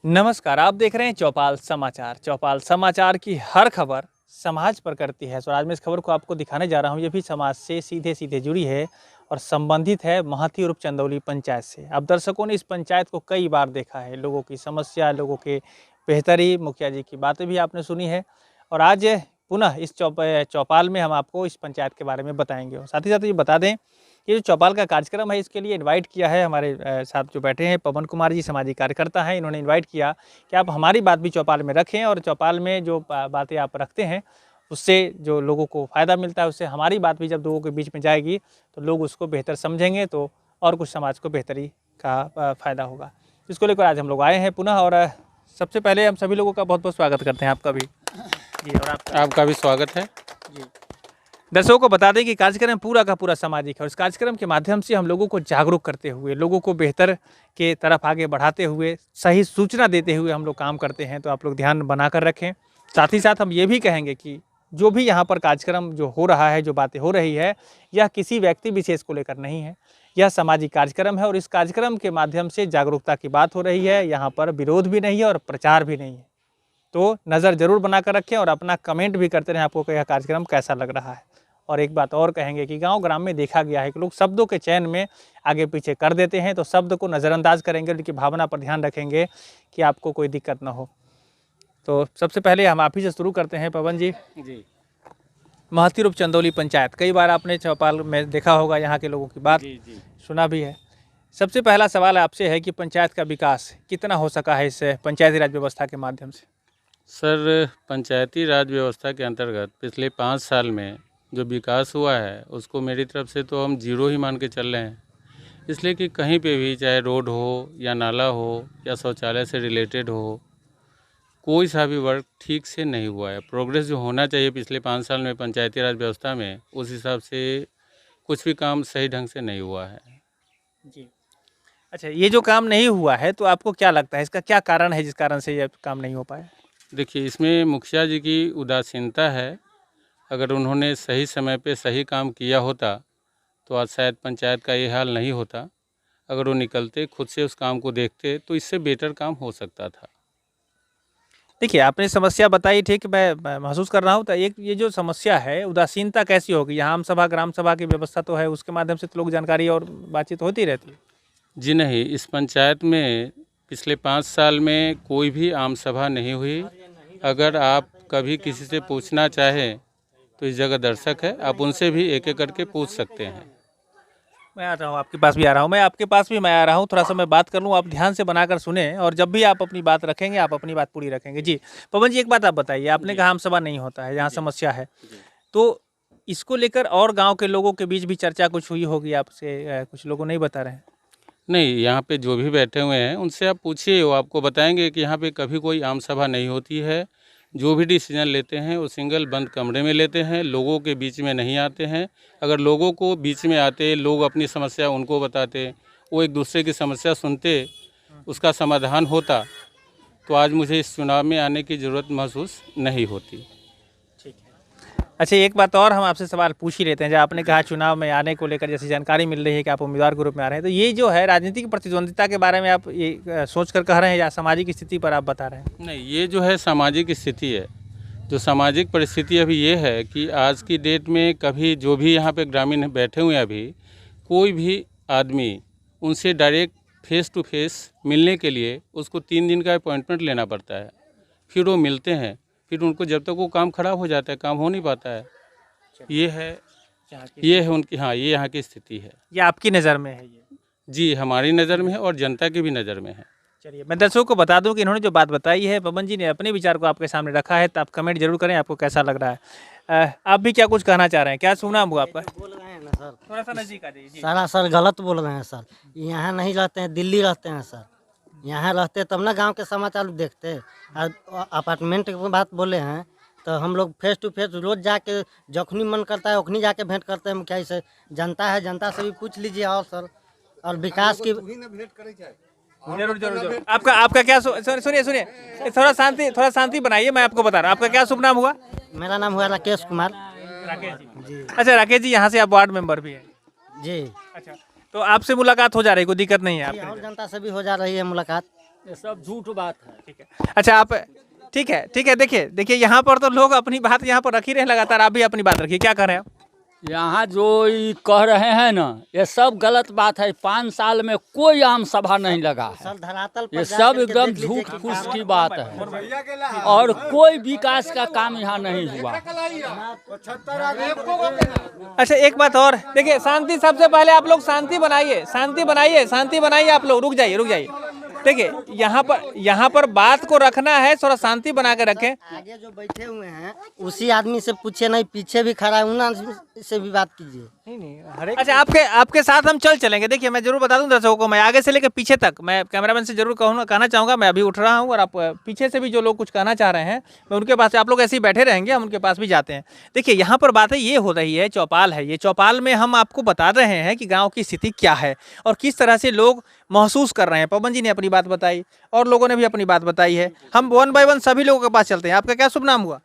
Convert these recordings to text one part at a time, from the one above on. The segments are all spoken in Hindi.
नमस्कार, आप देख रहे हैं चौपाल समाचार। चौपाल समाचार की हर खबर समाज पर करती है। तो आज मैं इस खबर को आपको दिखाने जा रहा हूँ। ये भी समाज से सीधे सीधे जुड़ी है और संबंधित है महती उर्फ चंदौली पंचायत से। अब दर्शकों ने इस पंचायत को कई बार देखा है, लोगों की समस्या, लोगों के बेहतरी, मुखिया जी की बातें भी आपने सुनी है। और आज पुनः इस चौपाल में हम आपको इस पंचायत के बारे में बताएंगे। और साथ ही साथ ये बता दें, ये जो चौपाल का कार्यक्रम है, इसके लिए इनवाइट किया है हमारे साथ जो बैठे हैं पवन कुमार जी, सामाजिक कार्यकर्ता हैं। इन्होंने इनवाइट किया कि आप हमारी बात भी चौपाल में रखें और चौपाल में जो बातें आप रखते हैं उससे जो लोगों को फ़ायदा मिलता है, उससे हमारी बात भी जब लोगों के बीच में जाएगी तो लोग उसको बेहतर समझेंगे, तो और कुछ समाज को बेहतरी का फ़ायदा होगा। इसको लेकर आज हम लोग आए हैं पुनः। और सबसे पहले हम सभी लोगों का बहुत बहुत स्वागत करते हैं, आपका भी जी, और आपका भी स्वागत है जी। दर्शकों को बता दें कि कार्यक्रम पूरा का पूरा सामाजिक है और इस कार्यक्रम के माध्यम से हम लोगों को जागरूक करते हुए, लोगों को बेहतर के तरफ आगे बढ़ाते हुए, सही सूचना देते हुए हम लोग काम करते हैं। तो आप लोग ध्यान बनाकर रखें। साथ ही साथ हम ये भी कहेंगे कि जो भी यहाँ पर कार्यक्रम जो हो रहा है, जो बातें हो रही है, यह किसी व्यक्ति विशेष को लेकर नहीं है। यह सामाजिक कार्यक्रम है और इस कार्यक्रम के माध्यम से जागरूकता की बात हो रही है। यहाँ पर विरोध भी नहीं है और प्रचार भी नहीं है। तो नज़र ज़रूर बनाकर रखें और अपना कमेंट भी करते रहें आपको यह कार्यक्रम कैसा लग रहा है। और एक बात और कहेंगे कि गांव ग्राम में देखा गया है कि लोग शब्दों के चयन में आगे पीछे कर देते हैं, तो शब्द को नज़रअंदाज करेंगे, उनकी भावना पर ध्यान रखेंगे कि आपको कोई दिक्कत ना हो। तो सबसे पहले हम आप ही से शुरू करते हैं पवन जी। जी महती उर्फ चंदौली पंचायत, कई बार आपने चौपाल में देखा होगा, यहाँ के लोगों की बात जी सुना भी है। सबसे पहला सवाल आपसे है कि पंचायत का विकास कितना हो सका है इस पंचायती राज व्यवस्था के माध्यम से? सर, पंचायती राज व्यवस्था के अंतर्गत पिछले 5 साल में जो विकास हुआ है उसको मेरी तरफ से तो हम जीरो ही मान के चल रहे हैं। इसलिए कि कहीं पे भी, चाहे रोड हो या नाला हो या शौचालय से रिलेटेड हो, कोई सा भी वर्क ठीक से नहीं हुआ है। प्रोग्रेस जो होना चाहिए पिछले 5 साल में पंचायती राज व्यवस्था में, उस हिसाब से कुछ भी काम सही ढंग से नहीं हुआ है। जी, अच्छा, ये जो काम नहीं हुआ है तो आपको क्या लगता है, इसका क्या कारण है जिस कारण से ये काम नहीं हो पाया? देखिए, इसमें मुखिया जी की उदासीनता है। अगर उन्होंने सही समय पे सही काम किया होता तो आज शायद पंचायत का ये हाल नहीं होता। अगर वो निकलते, खुद से उस काम को देखते, तो इससे बेटर काम हो सकता था। देखिए, आपने समस्या बताई, ठीक, मैं महसूस कर रहा हूँ। तो एक ये जो समस्या है, उदासीनता कैसी होगी? यहाँ आम सभा, ग्राम सभा की व्यवस्था तो है, उसके माध्यम से तो लोग जानकारी और बातचीत होती रहती है। जी नहीं, इस पंचायत में पिछले 5 साल में कोई भी आम सभा नहीं हुई। अगर आप कभी किसी से पूछना चाहें तो इस जगह दर्शक है, आप उनसे भी एक एक करके पूछ सकते हैं। मैं आ रहा हूँ, आपके पास भी आ रहा हूँ, मैं आपके पास भी मैं आ रहा हूँ। थोड़ा सा मैं बात कर लूँ, आप ध्यान से बनाकर सुने और जब भी आप अपनी बात रखेंगे, आप अपनी बात पूरी रखेंगे। जी, पवन जी, एक बात आप बताइए, आपने कहा आम सभा नहीं होता है, यहाँ समस्या है, तो इसको लेकर और गाँव के लोगों के बीच भी चर्चा कुछ हुई होगी आपसे? कुछ लोगों नहीं बता रहे हैं? नहीं, यहाँ पे जो भी बैठे हुए हैं उनसे आप पूछिए, वो आपको बताएंगे कि यहाँ पे कभी कोई आम सभा नहीं होती है। जो भी डिसीजन लेते हैं वो सिंगल बंद कमरे में लेते हैं, लोगों के बीच में नहीं आते हैं। अगर लोगों को बीच में आते, लोग अपनी समस्या उनको बताते, वो एक दूसरे की समस्या सुनते, उसका समाधान होता, तो आज मुझे इस चुनाव में आने की ज़रूरत महसूस नहीं होती। ठीक है। अच्छा, एक बात और हम आपसे सवाल पूछ ही लेते हैं। जब आपने कहा चुनाव में आने को लेकर जैसी जानकारी मिल रही है कि आप उम्मीदवार के रूप में आ रहे हैं, तो ये जो है राजनीतिक प्रतिद्वंदिता के बारे में आप ये सोच कर कह रहे हैं या सामाजिक स्थिति पर आप बता रहे हैं? नहीं, ये जो है सामाजिक स्थिति है। जो सामाजिक परिस्थिति अभी ये है कि आज की डेट में कभी जो भी यहाँ पे ग्रामीण बैठे हुए हैं, अभी कोई भी आदमी उनसे डायरेक्ट फेस टू फेस मिलने के लिए उसको 3 दिन का अपॉइंटमेंट लेना पड़ता है। फिर वो मिलते हैं, फिर उनको जब तक वो काम खराब हो जाता है, काम हो नहीं पाता है। ये है उनकी, हाँ, ये यहाँ की स्थिति है। ये आपकी नज़र में है? ये जी, हमारी नज़र में है और जनता की भी नज़र में है। चलिए, मैं दर्शकों को बता दूं कि इन्होंने जो बात बताई है, पवन जी ने अपने विचार को आपके सामने रखा है, तो आप कमेंट जरूर करें आपको कैसा लग रहा है। आप भी क्या कुछ कहना चाह रहे हैं? क्या सुना हुआ आपका? बोल रहे हैं ना सर, थोड़ा सा नजदीक आ जाइए जी। सारा सर गलत बोल रहे हैं सर। यहाँ नहीं रहते हैं, दिल्ली रहते हैं सर। यहाँ रहते तब ना गांव के समाचार देखते। अपार्टमेंट की बात बोले हैं तो हम लोग फेस टू फेस रोज जाके जखनी मन करता है उखनी जाके भेंट करते हैं मुखिया से। जनता है, जनता से भी पूछ लीजिए। और सर, और विकास की जरूर जरूर जरूर। आपका क्या सुनिए, थोड़ा शांति बनाइए। मैं आपको बता रहा हूँ, आपका क्या शुभ नाम हुआ? मेरा नाम हुआ राकेश कुमार राकेश जी। जी। अच्छा राकेश जी, यहाँ से आप वार्ड मेंबर भी हैं? जी अच्छा, तो आपसे मुलाकात हो जा रही है, कोई दिक्कत नहीं है जी, और आपको? जनता से भी हो जा रही है मुलाकात। ये सब झूठ बात है। ठीक है, अच्छा आप ठीक है, देखिए यहाँ पर तो लोग अपनी बात यहाँ पर रख ही रहे हैं लगातार, आप भी अपनी बात रखिए, क्या कर रहे हैं आप? यहाँ जो ये कह रहे हैं ना, ये सब गलत बात है। 5 साल में कोई आम सभा नहीं लगा है, सर धरातल पर ये जा सब करके एकदम देख लीजिए झूठ कि फूस काम- की बात है और कोई विकास का काम यहाँ नहीं हुआ। अच्छा एक बात और देखिए, शांति, सबसे पहले आप लोग शांति बनाइए, शांति बनाइए, आप लोग रुक जाइए। देखिए यहाँ पर बात को रखना है, थोड़ा शांति बना के रखें। आगे जो बैठे हुए हैं उसी आदमी से पूछे, नहीं पीछे भी खड़ा है उन्हीं से भी बात कीजिए। अच्छा आपके साथ हम चलेंगे। देखिए मैं जरूर बता दूं दर्शकों को, मैं आगे से लेकर पीछे तक मैं कैमरामैन से जरूर कहना चाहूँगा, मैं अभी उठ रहा हूँ और आप पीछे से भी जो लोग कुछ कहना चाह रहे हैं मैं उनके पास, आप लोग ऐसे ही बैठे रहेंगे, हम उनके पास भी जाते हैं। देखिए यहाँ पर बातें ये हो रही है, चौपाल है ये, चौपाल में हम आपको बता रहे हैं कि गाँव की स्थिति क्या है और किस तरह से लोग महसूस कर रहे हैं। पवन जी ने अपनी बात बताई और लोगों ने भी अपनी बात बताई है। हम 1 बाय 1 सभी लोगों के पास चलते हैं। आपका क्या शुभ नाम हुआ?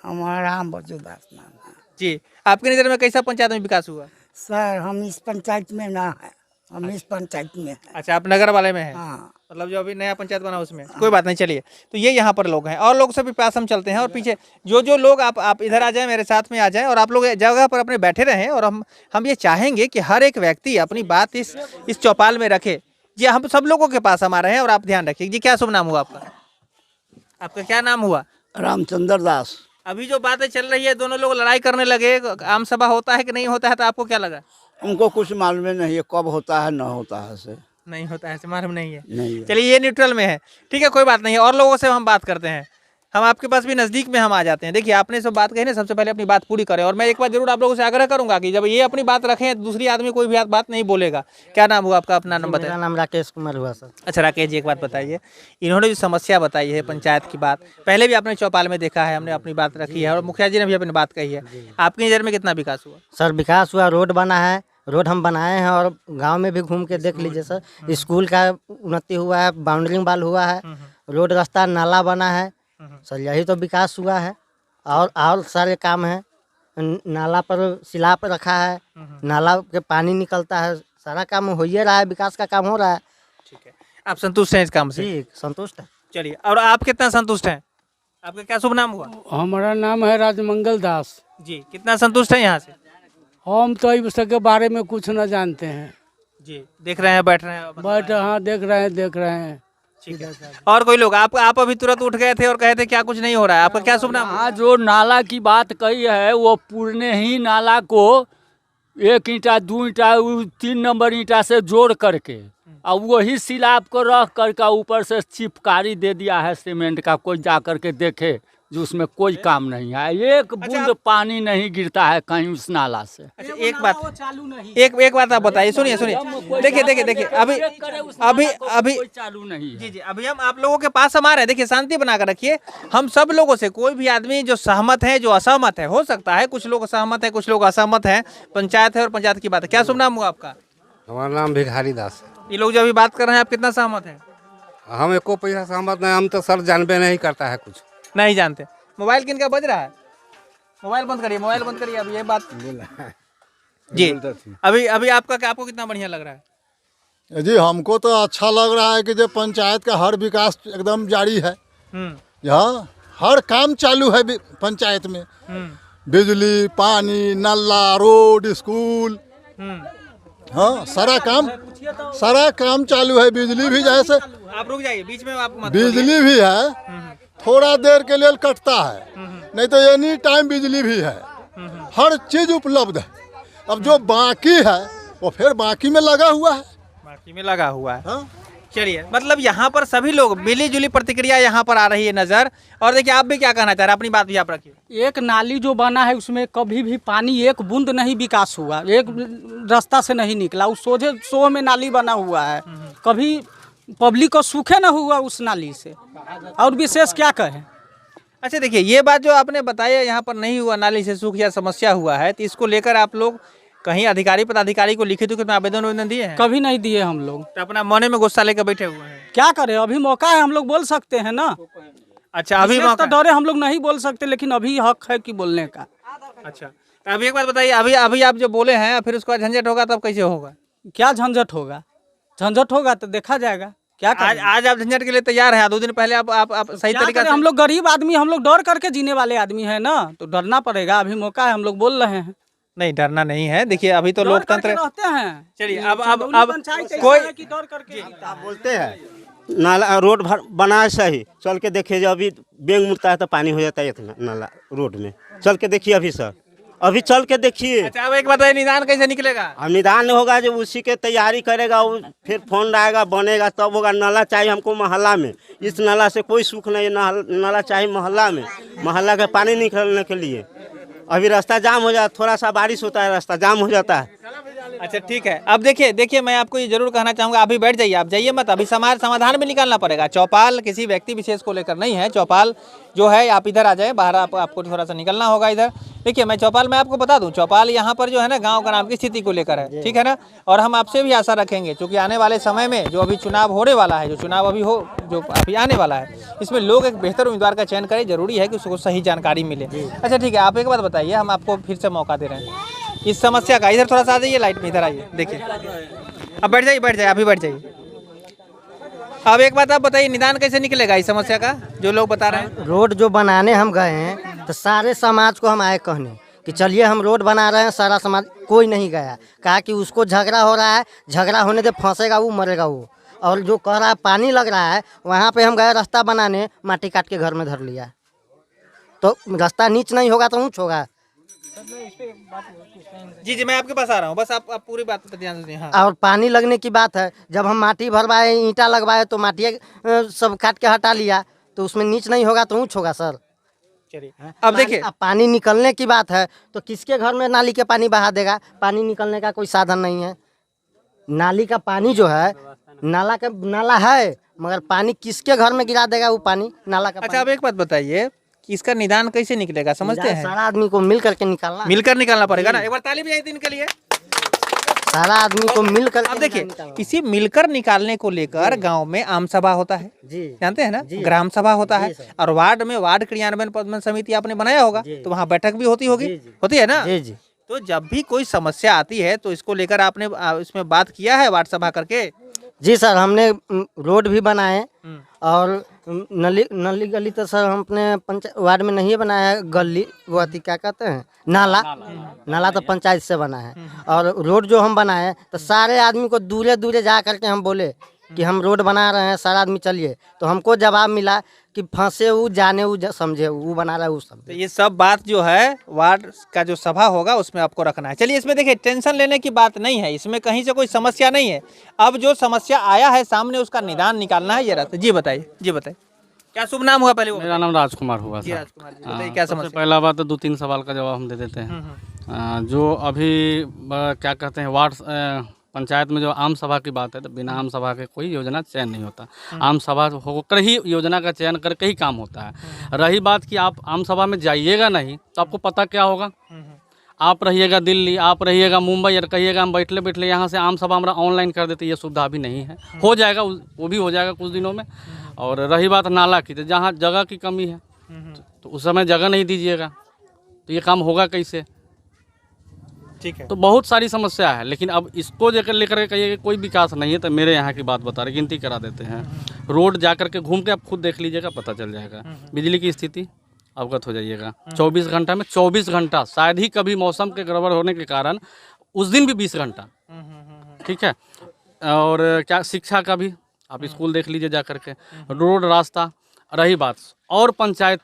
हमारा राम बचुदास नाम है। जी, आपकी नज़र में कैसा पंचायत में विकास हुआ? सर हम इस पंचायत में ना है, हम इस पंचायत में है। अच्छा, आप नगर वाले में हैं? हाँ। मतलब जो अभी नया पंचायत बना उसमें, कोई बात नहीं, चलिए। तो ये यहाँ पर लोग हैं और लोग से भी पास हम चलते हैं और पीछे जो लोग आप इधर आ जाएं, मेरे साथ में आ जाएं और आप लोग जगह पर अपने बैठे रहें और हम ये चाहेंगे कि हर एक व्यक्ति अपनी बात इस चौपाल में रखे। जी, हम सब लोगों के पास हम आ रहे हैं और आप ध्यान रखिए। जी, क्या शुभ नाम हुआ आपका? आपका क्या नाम हुआ? रामचंद्र दास। अभी जो बातें चल रही है, दोनों लोग लड़ाई करने लगे, आम सभा होता है कि नहीं होता है, तो आपको क्या लगा? उनको कुछ मालूम नहीं है कब होता है, न होता है से नहीं होता है, मालूम नहीं है। नहीं है। चलिए, ये न्यूट्रल में है, ठीक है, कोई बात नहीं है। और लोगों से हम बात करते हैं, हम आपके पास भी नज़दीक में हम आ जाते हैं। देखिए आपने सब बात कही ना, सबसे पहले अपनी बात पूरी करें। और मैं एक बार जरूर आप लोगों से आग्रह करूंगा कि जब ये अपनी बात रखें, दूसरी आदमी कोई भी बात नहीं बोलेगा। क्या नाम हुआ आपका? अपना नंबर मेरा बताइए। नाम राकेश कुमार हुआ सर। अच्छा राकेश जी, एक बात बताइए, इन्होंने जो समस्या बताई है पंचायत की बात, पहले भी आपने चौपाल में देखा है, हमने अपनी बात रखी है और मुखिया जी ने भी अपनी बात कही है। आपकी नज़र में कितना विकास हुआ? सर विकास हुआ, रोड बना है, रोड हम बनाए हैं और गांव में भी घूम के देख लीजिए सर। स्कूल का उन्नति हुआ है, बाउंड्री वाल हुआ है, रोड रास्ता नाला बना है सर, यही तो विकास हुआ है। और सारे काम हैं, नाला पर सिलाब रखा है, नाला के पानी निकलता है, सारा काम हो ही रहा है, विकास का काम हो रहा है। ठीक है, आप संतुष्ट हैं इस काम से? जी संतुष्ट है। चलिए, और आप कितना संतुष्ट हैं? आपका क्या शुभ नाम हुआ? हमारा नाम है राजमंगल दास। जी, कितना संतुष्ट है यहाँ से? हम तो इस के बारे में कुछ न जानते हैं। जी, देख रहे हैं, बैठ रहे हैं, बट हाँ देख रहे हैं। ठीक है। और कोई लोग? आप अभी तुरंत उठ गए थे और कहे थे क्या कुछ नहीं हो रहा है, आपका क्या शुभ नाम? यहाँ जो नाला की बात कही है, वो पुरने ही नाला को 1 ईंटा 2 ईंटा 3 नंबर ईंटा से जोड़ करके और वही सिलाब को रख करके ऊपर से चिपकारी दे दिया है सीमेंट का। कोई जा करके देखे जो उसमें कोई काम नहीं है, एक बूंद पानी नहीं गिरता है कहीं उस नाला से। अच्छा, एक बात आप बताइए, सुनिए देखिए अभी चालू नहीं है। जी अभी हम आप लोगों के पास हम आ रहे हैं। देखिए शांति बनाकर रखिए। हम सब लोगों से, कोई भी आदमी जो सहमत है, जो असहमत है, हो सकता है कुछ लोग सहमत है, कुछ लोग असहमत हैं, पंचायत है और पंचायत की बात है। क्या शुभ नाम हुआ आपका? हमारा नाम भिखारी दास है। ये लोग जो अभी बात कर रहे हैं, आप कितना सहमत हैं? हम एको पैसा सहमत नहीं, हम तो सर जानबे नहीं करता है कुछ। नहीं जानते। मोबाइल किन का बज रहा है? मोबाइल बंद करिए, मोबाइल बंद करिए। अब ये बात जी अभी आपको कितना बढ़िया लग रहा है? जी हमको तो अच्छा लग रहा है कि जो पंचायत का हर विकास एकदम जारी है। यहाँ हर काम चालू है पंचायत में, बिजली, पानी, नाला, रोड, स्कूल, हाँ सारा काम चालू है। बिजली भी जैसे, आप रुक जाइए, बीच में आप मत बिजली भी है, थोड़ा देर के लिए कटता है, नहीं तो एनी टाइम बिजली भी है, हर चीज उपलब्ध है। अब जो बाकी है वो फिर बाकी में लगा हुआ है, हाँ? चलिए, मतलब यहाँ पर सभी लोग मिली जुली प्रतिक्रिया यहाँ पर आ रही है नजर। और देखिए आप भी क्या कहना चाह रहे हैं, अपनी बात भी आप रखिए। एक नाली जो बना है उसमें कभी भी पानी एक बूंद नहीं विकास हुआ, एक रास्ता से नहीं निकला। उस सोझे 100 में नाली बना हुआ है, कभी पब्लिक को सूखे न हुआ उस नाली से। और विशेष क्या कहें? अच्छा देखिए, ये बात जो आपने बताया यहाँ पर नहीं हुआ, नाली से सूख या समस्या हुआ है, तो इसको लेकर आप लोग कहीं अधिकारी पदाधिकारी को लिखित में आवेदन दिए हैं? कभी नहीं दिए हम लोग। तो अपना मने में गुस्सा लेकर बैठे हुए हैं। क्या करें, अभी मौका है, हम लोग बोल सकते हैं ना। अच्छा, अभी विशेष मौका तो डरे हम लोग नहीं बोल सकते, लेकिन अभी हक है कि बोलने का। अच्छा, तो अभी एक बात बताइए, अभी आप जो बोले हैं, फिर उसके बाद झंझट होगा तब कैसे होगा? क्या झंझट होगा? झंझट होगा तो देखा जाएगा। क्या आज करें? आज आप झंझट के लिए तैयार हैं, 2 दिन पहले आप सही क्या तरीका करें? से हम लोग गरीब आदमी, हम लोग डर करके जीने वाले आदमी है ना, तो डरना पड़ेगा। अभी मौका है, हम लोग बोल रहे हैं। नहीं, डरना नहीं है। देखिए अभी तो डर लोकतंत्र करके रहते हैं। चलिए ये अब चंदौली पंचायत ऐसा कोई है कि डर करके आप बोलते हैं नाला रोड बनाए सही, चल के देखिए जो अभी बेंग मुड़ता है तो पानी हो जाता है इतना नाला रोड में, चल के देखिए अभी सर, अभी चल के देखिए। अच्छा अब एक बताइए, निदान कैसे निकलेगा? अब निदान होगा जब उसी के तैयारी करेगा, वो फिर फोन आएगा बनेगा तब होगा। नाला चाहिए हमको मोहल्ला में, इस नाला से कोई सुख नहीं है। नाला चाहिए मोहल्ला में, मोहल्ला का पानी निकलने के लिए। अभी रास्ता जाम हो जाता, थोड़ा सा बारिश होता है रास्ता जाम हो जाता है। अच्छा ठीक है। अब देखिए मैं आपको ये जरूर कहना चाहूँगा, अभी बैठ जाइए, आप जाइए मत, अभी समाधान भी निकालना पड़ेगा। चौपाल किसी व्यक्ति विशेष को लेकर नहीं है। चौपाल जो है, आप इधर आ जाए बाहर, आपको थोड़ा सा निकलना होगा इधर। देखिए मैं चौपाल में आपको बता दूं, चौपाल यहाँ पर जो है ना गांव ग्राम की स्थिति को लेकर है, ठीक है ना। और हम आपसे भी आशा रखेंगे, क्योंकि आने वाले समय में जो अभी चुनाव होने वाला है, जो अभी आने वाला है, इसमें लोग एक बेहतर उम्मीदवार का चयन करें। जरूरी है कि उसको सही जानकारी मिले। अच्छा ठीक है, आप एक बात बताइए, हम आपको फिर से मौका दे रहे हैं इस समस्या का। इधर थोड़ा सा आ जाइए, लाइट में इधर आइए। देखिए अब बैठ जाइए, अभी बैठ जाइए। अब एक बात आप बताइए, निदान कैसे निकलेगा इस समस्या का, जो लोग बता रहे हैं? रोड जो बनाने हम गए हैं तो सारे समाज को हम आए कहने कि चलिए हम रोड बना रहे हैं। सारा समाज, कोई नहीं गया, कहा कि उसको झगड़ा हो रहा है, झगड़ा होने से फंसेगा वो, मरेगा वो। और जो कह रहा है पानी लग रहा है, वहाँ पे हम गए रास्ता बनाने, माटी काट के घर में धर लिया। तो रास्ता नीच नहीं होगा तो ऊँच होगा। जी मैं आपके पास आ रहा हूँ, बस आप पूरी बात पर ध्यान दें। हाँ। और पानी लगने की बात है, जब हम माटी भरवाए, ईंटा लगवाए, तो माटी सब काट के हटा लिया, तो उसमें नीच नहीं होगा तो ऊँच होगा सर। चलिए अब देखिए, पानी निकलने की बात है तो किसके घर में नाली के पानी बहा देगा? पानी निकलने का कोई साधन नहीं है। नाली का पानी जो है, नाला है, मगर पानी किसके घर में गिरा देगा वो पानी, नाला का? अच्छा अब एक बात बताइए कि इसका निदान कैसे निकलेगा, समझते हैं? सारा आदमी को मिल करके निकालना पड़ेगा ना। एक बार ताली बजाइए इनके लिए। सारा आदमी को मिल कर। अब देखिए, इसी मिलकर निकालने को लेकर गांव में आम सभा होता है, जानते हैं ना, ग्राम सभा होता है, और वार्ड में वार्ड क्रियान्वयन पद समिति आपने बनाया होगा, तो वहाँ बैठक भी होती है ना। तो जब भी कोई समस्या आती है तो इसको लेकर आपने इसमें बात किया है वार्ड सभा करके? जी सर, हमने रोड भी बनाए और नली तो सर हम अपने पंचायत वार्ड में नहीं बनाया है। गली वो अति क्या कहते हैं, नाला तो पंचायत से बना है। और रोड जो हम बनाए तो सारे आदमी को दूरे दूरे जा करके हम बोले कि हम रोड बना रहे हैं, सारा आदमी चलिए। तो हमको जवाब मिला कि फंसे वो जाने वो समझे, वो बना रहा है वो समझे। तो ये सब बात जो है वार्ड का जो सभा होगा उसमें आपको रखना है। चलिए, इसमें देखिए टेंशन लेने की बात नहीं है, इसमें कहीं से कोई समस्या नहीं है। अब जो समस्या आया है सामने, उसका निदान निकालना है, ये रहता है। जी बताइए क्या शुभ नाम हुआ पहले? मेरा नाम राजकुमार हुआ जी था। राजकुमार जी, बताइए क्या सबसे समस्या? पहला बात तो 2-3 सवाल का जवाब हम दे देते हैं। जो अभी क्या कहते हैं वार्ड पंचायत में जो आम सभा की बात है, तो बिना आम सभा के कोई योजना चयन नहीं होता। आम सभा होकर ही योजना का चयन करके ही काम होता है। रही बात कि आप आम सभा में जाइएगा नहीं तो आपको पता क्या होगा। आप रहिएगा दिल्ली, आप रहिएगा मुंबई, और कहिएगा हम बैठले यहाँ से आम सभा हमारा ऑनलाइन कर देते, ये सुविधा अभी नहीं है। हो जाएगा, वो भी हो जाएगा कुछ दिनों में। और रही बात नाला की, तो जहाँ जगह की कमी है तो उस समय जगह नहीं दीजिएगा तो ये काम होगा कैसे? ठीक है, तो बहुत सारी समस्या है। लेकिन अब इसको लेकर के कहिए कि कोई विकास नहीं है, तो मेरे यहाँ की बात बता रहे, गिनती करा देते हैं। रोड जा कर के घूम के आप खुद देख लीजिएगा, पता चल जाएगा। बिजली की स्थिति अवगत हो जाइएगा। 24 घंटा में 24 घंटा, शायद ही कभी मौसम के गड़बड़ होने के कारण उस दिन भी 20 घंटा, ठीक है। और क्या शिक्षा का भी आप स्कूल देख लीजिए जा करके, रोड रास्ता। रही बात और पंचायत,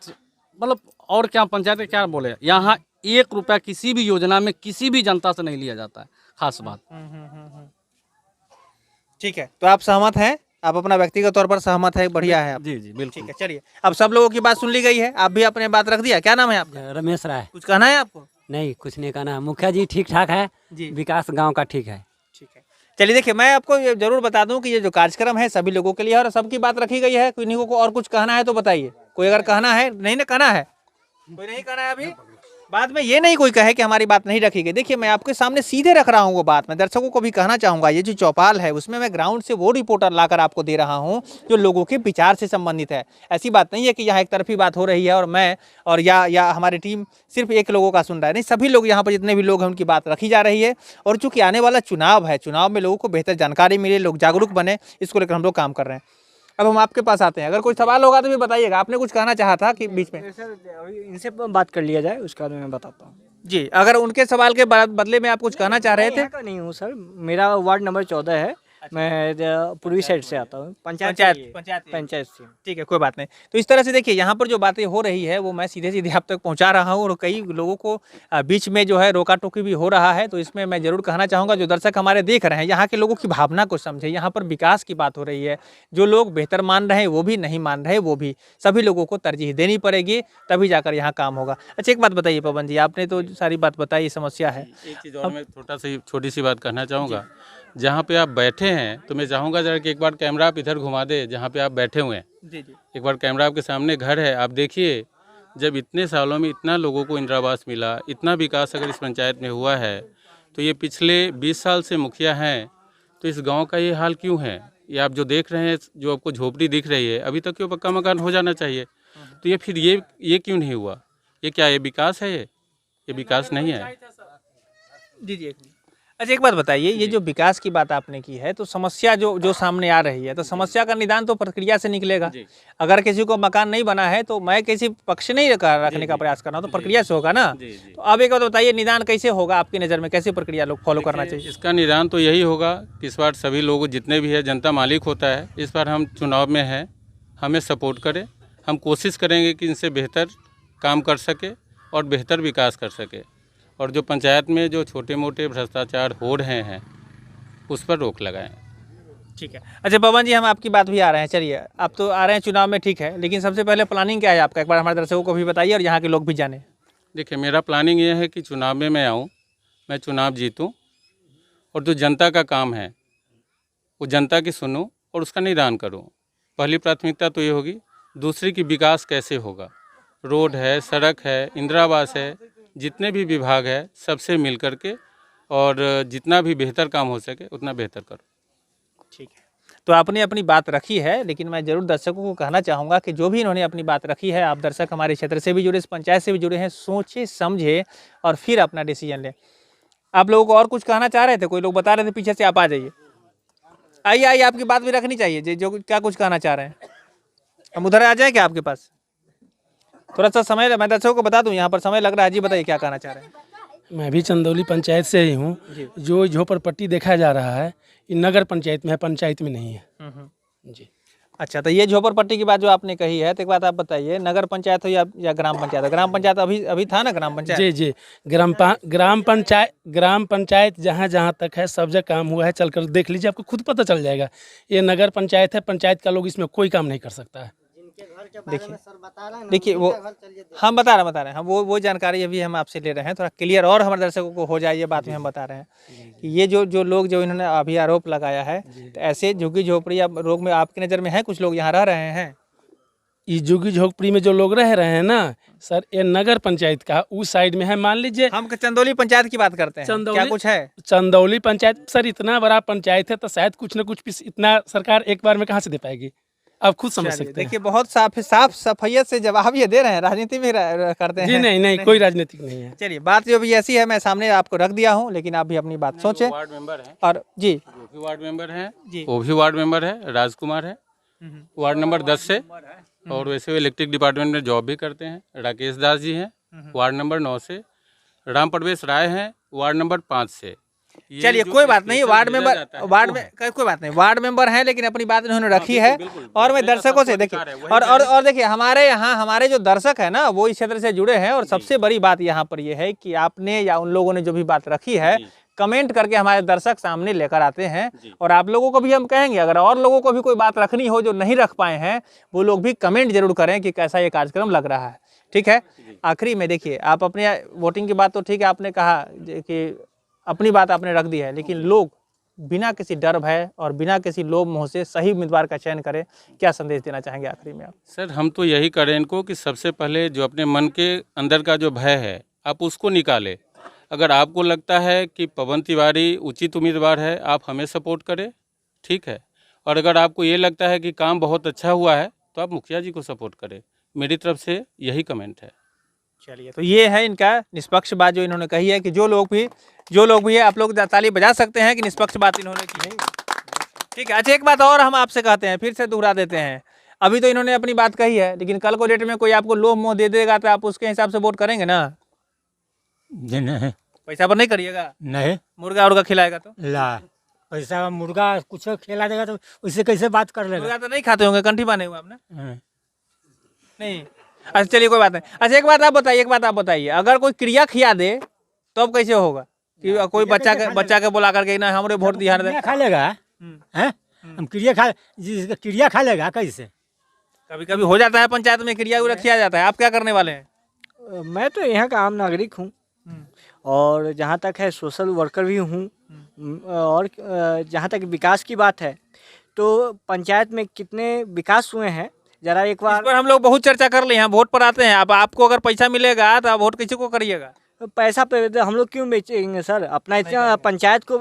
मतलब और क्या पंचायत के क्या बोले, यहाँ 1 रुपया किसी भी योजना में किसी भी जनता से नहीं लिया जाता है, खास बात। ठीक है, तो आप सहमत हैं? आप अपना व्यक्तिगत तौर पर सहमत है? बढ़िया है आप। जी बिल्कुल। ठीक है, चलिए अब सब लोगों की बात सुन ली गई है, आप भी अपने बात रख दिया। क्या नाम है आपका? रमेश राय। कुछ कहना है आपको? नहीं, कुछ नहीं कहना है। मुखिया जी ठीक ठाक है जी, विकास गांव का ठीक है। ठीक है। चलिए देखिए, मैं आपको ये जरूर बता दूं कि ये जो कार्यक्रम है सभी लोगों के लिए और सबकी बात रखी गई है। किन्हीं को और कुछ कहना है तो बताइए। कोई अगर कहना है, नहीं ना कहना है, कोई नहीं कहना है अभी? बाद में ये नहीं कोई कहे कि हमारी बात नहीं रखी गई। देखिए मैं आपके सामने सीधे रख रहा हूँ वो बात, मैं दर्शकों को भी कहना चाहूँगा, ये जो चौपाल है उसमें मैं ग्राउंड से वो रिपोर्टर लाकर आपको दे रहा हूँ जो लोगों के विचार से संबंधित है। ऐसी बात नहीं है कि यहाँ एक तरफी बात हो रही है और मैं और या हमारी टीम सिर्फ एक लोगों का सुन रहा है, नहीं, सभी लोग यहाँ पर जितने भी लोग हैं उनकी बात रखी जा रही है। और चूंकि आने वाला चुनाव है, चुनाव में लोगों को बेहतर जानकारी मिले, लोग जागरूक बने, इसको लेकर हम लोग काम कर रहे हैं। अब हम आपके पास आते हैं, अगर कोई सवाल होगा तो भी बताइएगा। आपने कुछ कहना चाहा था कि बीच में? सर इनसे बात कर लिया जाए, उसके बाद मैं बताता हूँ। जी, अगर उनके सवाल के बदले में आप कुछ कहना चाह रहे थे? यहाँ का नहीं हूँ सर, मेरा वार्ड नंबर 14 है। मैं पूर्वी साइड से आता हूँ, पंचायत से। ठीक है, कोई बात नहीं। तो इस तरह से देखिए यहाँ पर जो बातें हो रही है वो मैं सीधे सीधे आप तक पहुँचा रहा हूँ और कई लोगों को बीच में जो है रोका टोकी भी हो रहा है। तो इसमें मैं जरूर कहना चाहूँगा जो दर्शक हमारे देख रहे हैं, यहाँ के लोगों की भावना को समझे। यहाँ पर विकास की बात हो रही है, जो लोग बेहतर मान रहे हैं वो भी, नहीं मान रहे वो भी, सभी लोगों को तरजीह देनी पड़ेगी, तभी जाकर यहाँ काम होगा। अच्छा एक बात बताइए पवन जी, आपने तो सारी बात बताई, समस्या है। एक चीज़ और मैं छोटी सी बात कहना चाहूँगा। जहाँ पे आप बैठे हैं तो मैं चाहूँगा जरा कि एक बार कैमरा आप इधर घुमा दे जहाँ पे आप बैठे हुए हैं। जी जी। एक बार कैमरा आपके सामने घर है, आप देखिए जब इतने सालों में इतना लोगों को इंदिरा आवास मिला, इतना विकास अगर इस पंचायत में हुआ है, तो ये पिछले 20 साल से मुखिया हैं, तो इस गांव का ये हाल क्यों है? ये आप जो देख रहे हैं, जो आपको झोपड़ी दिख रही है, अभी तक ये पक्का मकान हो जाना चाहिए। तो ये फिर ये क्यों नहीं हुआ? ये क्या ये विकास है? ये विकास नहीं है। जी जी। अच्छा एक बात बताइए, ये जो विकास की बात आपने की है, तो समस्या जो सामने आ रही है, तो समस्या का निदान तो प्रक्रिया से निकलेगा। अगर किसी को मकान नहीं बना है तो मैं किसी पक्ष नहीं रखने का प्रयास कर रहा हूँ, तो प्रक्रिया से होगा ना। तो अब एक बात बताइए, निदान कैसे होगा आपकी नज़र में, कैसे प्रक्रिया लोग फॉलो करना चाहिए? इसका निदान तो यही होगा कि इस बार सभी लोग जितने भी है, जनता मालिक होता है, इस बार हम चुनाव में हैं, हमें सपोर्ट करें। हम कोशिश करेंगे कि इनसे बेहतर काम कर सके और बेहतर विकास कर सके, और जो पंचायत में जो छोटे मोटे भ्रष्टाचार हो रहे हैं उस पर रोक लगाएं। ठीक है। अच्छा पवन जी, हम आपकी बात भी आ रहे हैं, चलिए आप तो आ रहे हैं चुनाव में, ठीक है, लेकिन सबसे पहले प्लानिंग क्या है आपका, एक बार हमारे दर्शकों को भी बताइए और यहाँ के लोग भी जाने। देखिए मेरा प्लानिंग ये है कि चुनाव में मैं आऊँ, मैं चुनाव जीतूँ और जो जनता का काम है वो जनता की सुनूँ और उसका निदान करूँ। पहली प्राथमिकता तो ये होगी। दूसरी की विकास कैसे होगा, रोड है, सड़क है, इंदिरा आवास है, जितने भी विभाग है सबसे मिल कर के और जितना भी बेहतर काम हो सके उतना बेहतर करो। ठीक है, तो आपने अपनी बात रखी है, लेकिन मैं जरूर दर्शकों को कहना चाहूँगा कि जो भी इन्होंने अपनी बात रखी है, आप दर्शक हमारे क्षेत्र से भी जुड़े, इस पंचायत से भी जुड़े हैं, सोचे समझे और फिर अपना डिसीजन लें। आप लोगों को और कुछ कहना चाह रहे थे? कोई लोग बता रहे थे पीछे से, आप आ जाइए, आइए, आपकी बात भी रखनी चाहिए, जो क्या कुछ कहना चाह रहे हैं। हम उधर आ जाएँ क्या आपके पास? थोड़ा सा समय, मैं दर्शकों को बता दूं यहाँ पर समय लग रहा है। जी बताइए क्या कहना चाह रहे हैं? मैं भी चंदौली पंचायत से ही हूँ। जो झोपड़पट्टी देखा जा रहा है ये नगर पंचायत में है, पंचायत में नहीं है। जी। अच्छा, तो ये झोपड़पट्टी की बात जो आपने कही है, तो एक बात आप बताइए, नगर पंचायत हो या ग्राम पंचायत? ग्राम पंचायत अभी था ना, ग्राम पंचायत? जी जी। ग्राम पंचायत जहाँ जहाँ तक है सब जगह काम हुआ है, चल कर देख लीजिए, आपको खुद पता चल जाएगा। ये नगर पंचायत है, पंचायत का लोग इसमें कोई काम नहीं कर सकता है। देखिए वो हम बता रहे हैं, हम वो जानकारी अभी हम आपसे ले रहे हैं, थोड़ा क्लियर और हमारे दर्शकों को हो जाए ये बात में हम बता रहे हैं कि ये जो लोग जो इन्होंने अभी आरोप लगाया है, तो ऐसे झुग्गी झोपड़ी या रोग में आपकी नज़र में है कुछ लोग यहाँ रह रहे हैं? ये झुग्गी झोपड़ी में जो लोग रह रहे हैं ना सर, ये नगर पंचायत का उस साइड में है। मान लीजिए हम चंदौली पंचायत की बात करते हैं, क्या कुछ है? चंदौली पंचायत सर इतना बड़ा पंचायत है, तो शायद कुछ न कुछ इतना सरकार एक बार में कहाँ से दे पाएगी, आप खुद समझ सकते हैं। देखिए बहुत साफ सफाइयत से जवाब ये दे रहे हैं, राजनीति में करते हैं। जी नहीं, कोई राजनीतिक नहीं है। चलिए, बात जो भी ऐसी है, मैं सामने आपको रख दिया हूँ, लेकिन आप भी अपनी बात सोचें। वार्ड मेंबर है और जी वो भी वार्ड मेंबर है जी, वो भी वार्ड मेंबर है, राजकुमार है, वार्ड नंबर 10 से, और वैसे इलेक्ट्रिक डिपार्टमेंट में जॉब भी करते हैं। राकेश दास जी हैं वार्ड नंबर 9 से, राम प्रवेश राय हैं वार्ड नंबर 5 से। चलिए कोई बात नहीं, वार्ड में कोई बात नहीं, वार्ड मेंबर हैं, लेकिन अपनी बात इन्होंने रखी है। और मैं दर्शकों से देखिए और देखिए हमारे यहाँ हमारे जो दर्शक है ना वो इस क्षेत्र से जुड़े हैं, और सबसे बड़ी बात यहाँ पर ये है कि आपने या उन लोगों ने जो भी बात रखी है, कमेंट करके हमारे दर्शक सामने लेकर आते हैं। और आप लोगों को भी हम कहेंगे, अगर और लोगों को भी कोई बात रखनी हो जो नहीं रख पाए हैं, वो लोग भी कमेंट जरूर करें कि कैसा ये कार्यक्रम लग रहा है। ठीक है, आखिरी में देखिए, आप अपने वोटिंग की बात तो ठीक है, आपने कहा कि अपनी बात आपने रख दी है, लेकिन लोग बिना किसी डर भय और बिना किसी लोभ मोह से सही उम्मीदवार का चयन करें, क्या संदेश देना चाहेंगे आखिरी में आप? सर हम तो यही करें इनको कि सबसे पहले जो अपने मन के अंदर का जो भय है आप उसको निकालें। अगर आपको लगता है कि पवन तिवारी उचित उम्मीदवार है, आप हमें सपोर्ट करें, ठीक है। और अगर आपको ये लगता है कि काम बहुत अच्छा हुआ है तो आप मुखिया जी को सपोर्ट करें। मेरी तरफ से यही कमेंट है। चलिए, तो ये है इनका निष्पक्ष बात जो इन्होंने कही है कि जो लोग भी है, आप लोग ताली बजा सकते हैं कि निष्पक्ष बात इन्होंने की है। ठीक है। अच्छा, एक बात और हम आपसे कहते हैं, फिर से दोहरा देते हैं। अभी तो इन्होंने अपनी बात कही है, लेकिन कल को डेट में कोई आपको लोभ मोह दे देगा तो आप उसके हिसाब से वोट करेंगे ना? नहीं, पैसा पर नहीं करिएगा? नहीं। मुर्गा उर्गा खिलाएगा तो ला पैसा मुर्गा कुछ खिला देगा तो उससे कैसे बात कर लेगा? मुर्गा तो नहीं खाते होंगे, कंठी बांधे हुए आपने? नहीं। अच्छा चलिए, कोई बात नहीं। अच्छा, एक बात आप बताइए, अगर कोई क्रिया खिया दे तो अब कैसे होगा? कि कोई बच्चा के बुला करके ना हमरे वोट दिया दे, खा लेगा हैं? हम क्रिया खा लेगा कैसे? कभी कभी हो जाता है पंचायत में क्रिया उरिया खिया जाता है। आप क्या करने वाले हैं? मैं तो यहाँ का आम नागरिक हूँ और जहाँ तक है सोशल वर्कर भी हूँ। और जहाँ तक विकास की बात है तो पंचायत में कितने विकास हुए हैं जरा एक बार। इस पर हम लोग बहुत चर्चा कर लिए हैं, वोट पर आते हैं। अब आपको अगर पैसा मिलेगा तो आप वोट किसी को करिएगा? पैसा पे हम लोग क्यों बेचेंगे सर? अपना इतना पंचायत को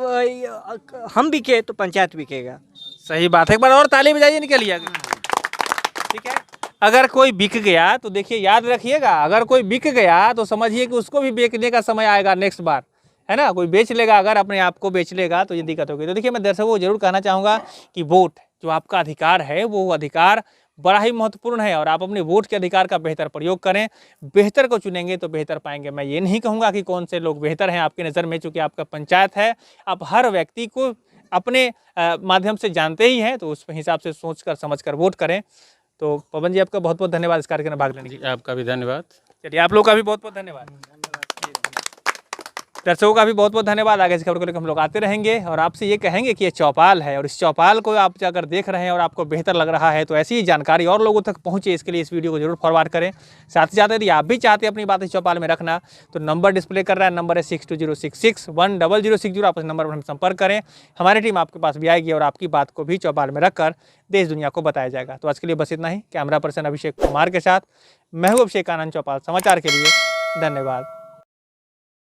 हम बिके तो पंचायत बिकेगा। सही बात है। एक बार और ताली बजाइए, निकलिए। ठीक है। अगर कोई बिक गया तो देखिए, याद रखिएगा, अगर कोई बिक गया तो समझिए कि उसको भी बेचने का समय आएगा नेक्स्ट बार, है ना? कोई बेच लेगा, अगर अपने आप को बेच लेगा तो ये दिक्कत होगी। तो देखिए, मैं दर्शकों को जरूर कहना चाहूँगा कि वोट जो आपका अधिकार है वो अधिकार बड़ा ही महत्वपूर्ण है और आप अपने वोट के अधिकार का बेहतर प्रयोग करें। बेहतर को चुनेंगे तो बेहतर पाएंगे। मैं ये नहीं कहूँगा कि कौन से लोग बेहतर हैं आपकी नज़र में, चूँकि आपका पंचायत है, आप हर व्यक्ति को अपने माध्यम से जानते ही हैं, तो उस हिसाब से सोच कर समझ कर वोट करें। तो पवन जी, आपका बहुत बहुत धन्यवाद इस कार्यक्रम में भाग लेने के लिए। आपका भी धन्यवाद। चलिए, आप लोग का भी बहुत बहुत धन्यवाद। दर्शकों का भी बहुत बहुत धन्यवाद। आगे इस खबर को लेकर हम लोग आते रहेंगे और आपसे ये कहेंगे कि ये चौपाल है और इस चौपाल को आप अगर देख रहे हैं और आपको बेहतर लग रहा है तो ऐसी ही जानकारी और लोगों तक पहुंचे, इसके लिए इस वीडियो को जरूर फॉरवर्ड करें। साथ ही साथ यदि आप भी चाहते हैं अपनी बात इस चौपाल में रखना तो नंबर डिस्प्ले कर रहा है, नंबर है 6206610060। आप इस नंबर पर हम संपर्क करें, हमारी टीम आपके पास भी आएगी और आपकी बात को भी चौपाल में रखकर देश दुनिया को बताया जाएगा। तो आज के लिए बस इतना ही। कैमरा पर्सन अभिषेक कुमार के साथ मैं हूँ अभिषेक आनंद, चौपाल समाचार के लिए। धन्यवाद।